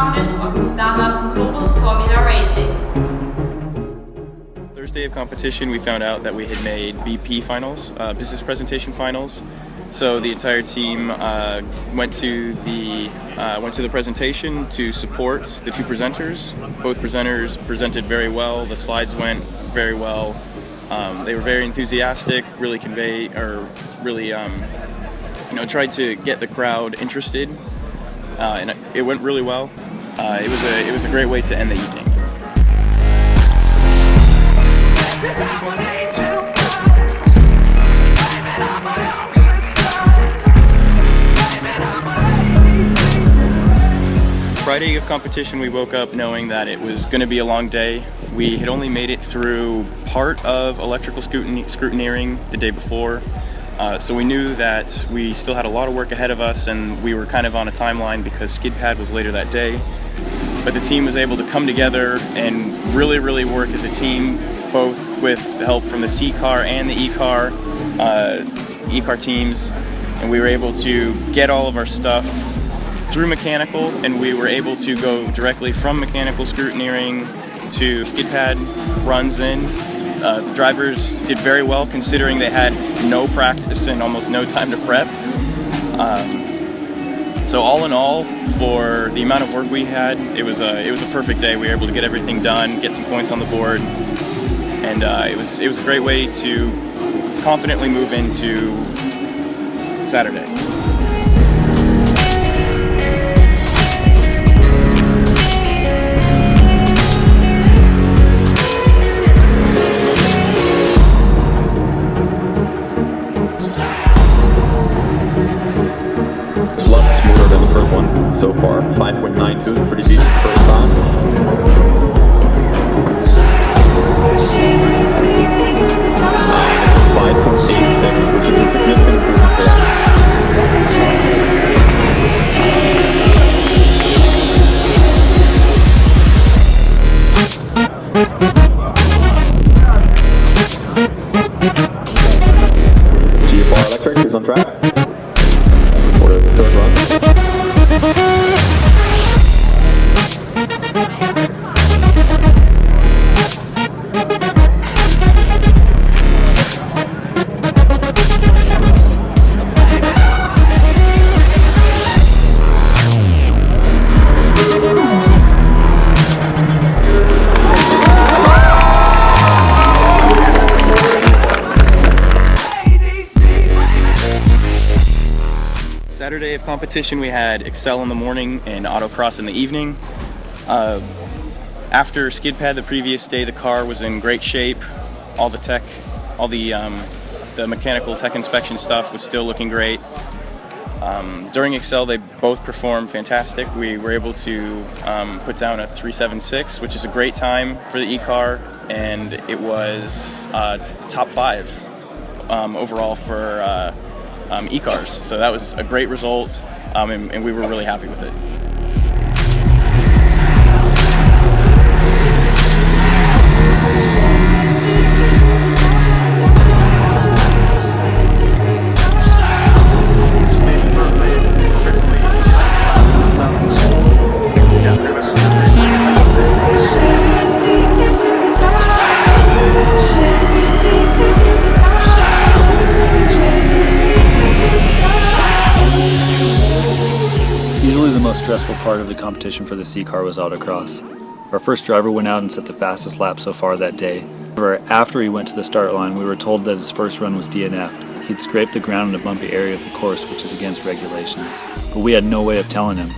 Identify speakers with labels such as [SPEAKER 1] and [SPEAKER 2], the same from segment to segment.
[SPEAKER 1] founders of stand-up global Formula Racing.
[SPEAKER 2] Thursday of competition, we found out that we had made BP finals, business presentation finals. So the entire team went to the presentation to support the two presenters. Both presenters presented very well. The slides went very well. They were very enthusiastic. Really tried to get the crowd interested, and it went really well. It was a great way to end the evening. Friday of competition, we woke up knowing that it was going to be a long day. We had only made it through part of electrical scrutineering the day before, so we knew that we still had a lot of work ahead of us, and we were kind of on a timeline because skid pad was later that day. But the team was able to come together and really work as a team, both with the help from the C car and the E car teams, and we were able to get all of our stuff through mechanical, and we were able to go directly from mechanical scrutineering to skid pad runs in. The drivers did very well considering they had no practice and almost no time to prep. So all in all, for the amount of work we had, it was a perfect day. We were able to get everything done, get some points on the board, and it was a great way to confidently move into Saturday.
[SPEAKER 3] So far, 5.92 is a pretty decent first time. It's 5.86, which is a significant improvement for that. GFR Electric is on track for the third run.
[SPEAKER 2] Saturday of competition, we had Excel in the morning and autocross in the evening. After skid pad the previous day, the car was in great shape. All the mechanical tech inspection stuff was still looking great. During Excel, they both performed fantastic. We were able to put down a 3.76, which is a great time for the E-car, and it was top 5 overall for E-cars. So that was a great result, and we were really happy with it.
[SPEAKER 4] The most stressful part of the competition for the C car was autocross. Our first driver went out and set the fastest lap so far that day. However, after he went to the start line, we were told that his first run was DNF'd. He'd scraped the ground in a bumpy area of the course, which is against regulations. But we had no way of telling him.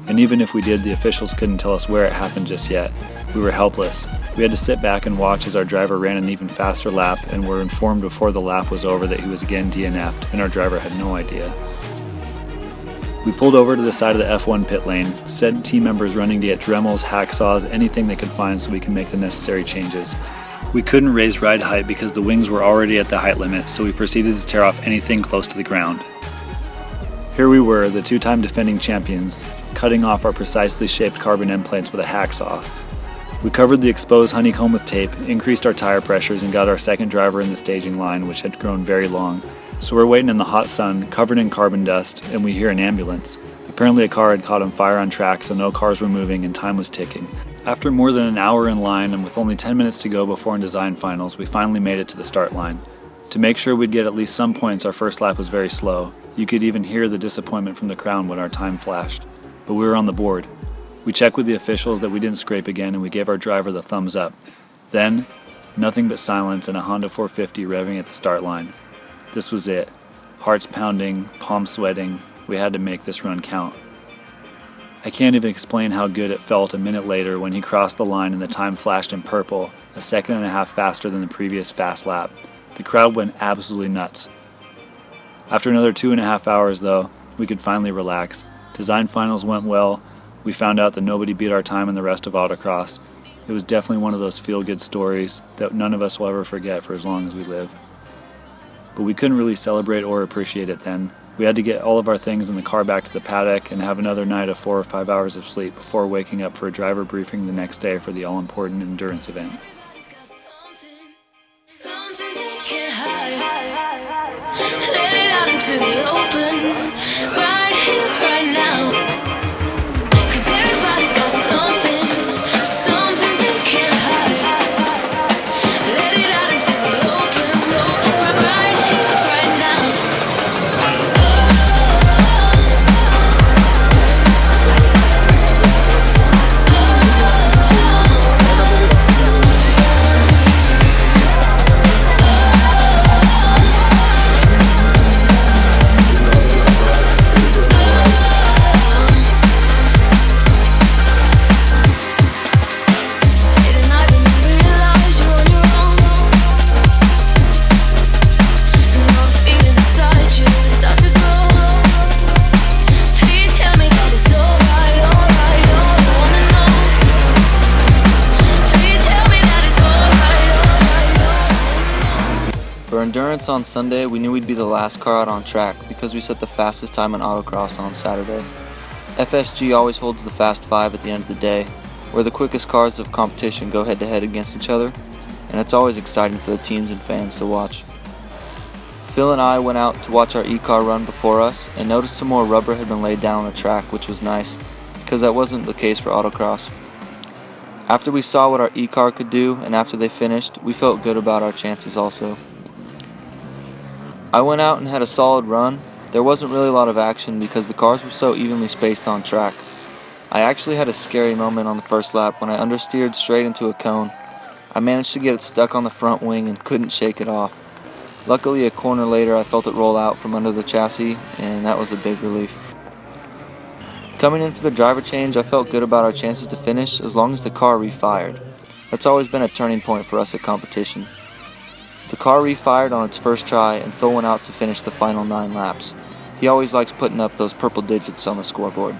[SPEAKER 4] And even if we did, the officials couldn't tell us where it happened just yet. We were helpless. We had to sit back and watch as our driver ran an even faster lap, and were informed before the lap was over that he was again DNF'd, and our driver had no idea. We pulled over to the side of the F1 pit lane, said team members running to get Dremels, hacksaws, anything they could find so we can make the necessary changes. We couldn't raise ride height because the wings were already at the height limit, so we proceeded to tear off anything close to the ground. Here we were, the two-time defending champions, cutting off our precisely shaped carbon end plates with a hacksaw. We covered the exposed honeycomb with tape, increased our tire pressures, and got our second driver in the staging line, which had grown very long. So we're waiting in the hot sun, covered in carbon dust, and we hear an ambulance. Apparently a car had caught on fire on track, so no cars were moving and time was ticking. After more than an hour in line and with only 10 minutes to go before design finals, we finally made it to the start line. To make sure we'd get at least some points, our first lap was very slow. You could even hear the disappointment from the crowd when our time flashed. But we were on the board. We checked with the officials that we didn't scrape again, and we gave our driver the thumbs up. Then, nothing but silence and a Honda 450 revving at the start line. This was it. Hearts pounding, palms sweating. We had to make this run count. I can't even explain how good it felt a minute later when he crossed the line and the time flashed in purple, a second and a half faster than the previous fast lap. The crowd went absolutely nuts. After another 2.5 hours though, we could finally relax. Design finals went well. We found out that nobody beat our time in the rest of autocross. It was definitely one of those feel-good stories that none of us will ever forget for as long as we live. But we couldn't really celebrate or appreciate it then. We had to get all of our things in the car back to the paddock and have another night of 4 or 5 hours of sleep before waking up for a driver briefing the next day for the all-important endurance event.
[SPEAKER 5] Let it out into the open, right here, right now. 'Cause everybody's got something they can't hide. Let it out into the open, right here, right now.
[SPEAKER 6] For endurance on Sunday, we knew we'd be the last car out on track because we set the fastest time in autocross on Saturday. FSG always holds the Fast 5 at the end of the day, where the quickest cars of competition go head-to-head against each other, and it's always exciting for the teams and fans to watch. Phil and I went out to watch our e-car run before us and noticed some more rubber had been laid down on the track, which was nice, because that wasn't the case for autocross. After we saw what our e-car could do and after they finished, we felt good about our chances also. I went out and had a solid run. There wasn't really a lot of action because the cars were so evenly spaced on track. I actually had a scary moment on the first lap when I understeered straight into a cone. I managed to get it stuck on the front wing and couldn't shake it off. Luckily, a corner later I felt it roll out from under the chassis, and that was a big relief. Coming in for the driver change, I felt good about our chances to finish as long as the car refired. That's always been a turning point for us at competition. The car refired on its first try and Phil went out to finish the final 9 laps. He always likes putting up those purple digits on the scoreboard.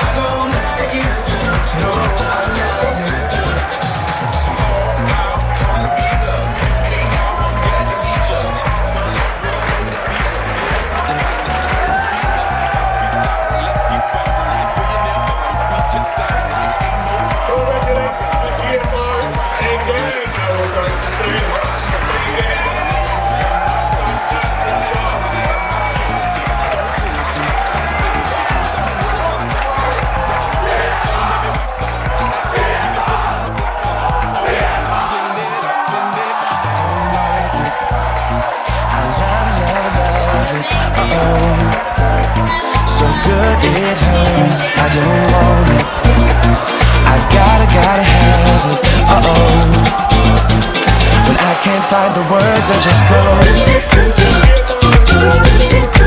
[SPEAKER 5] I don't let you
[SPEAKER 7] good, it hurts. I don't want it. I gotta have it. Uh-oh. When I can't find the words, I just go.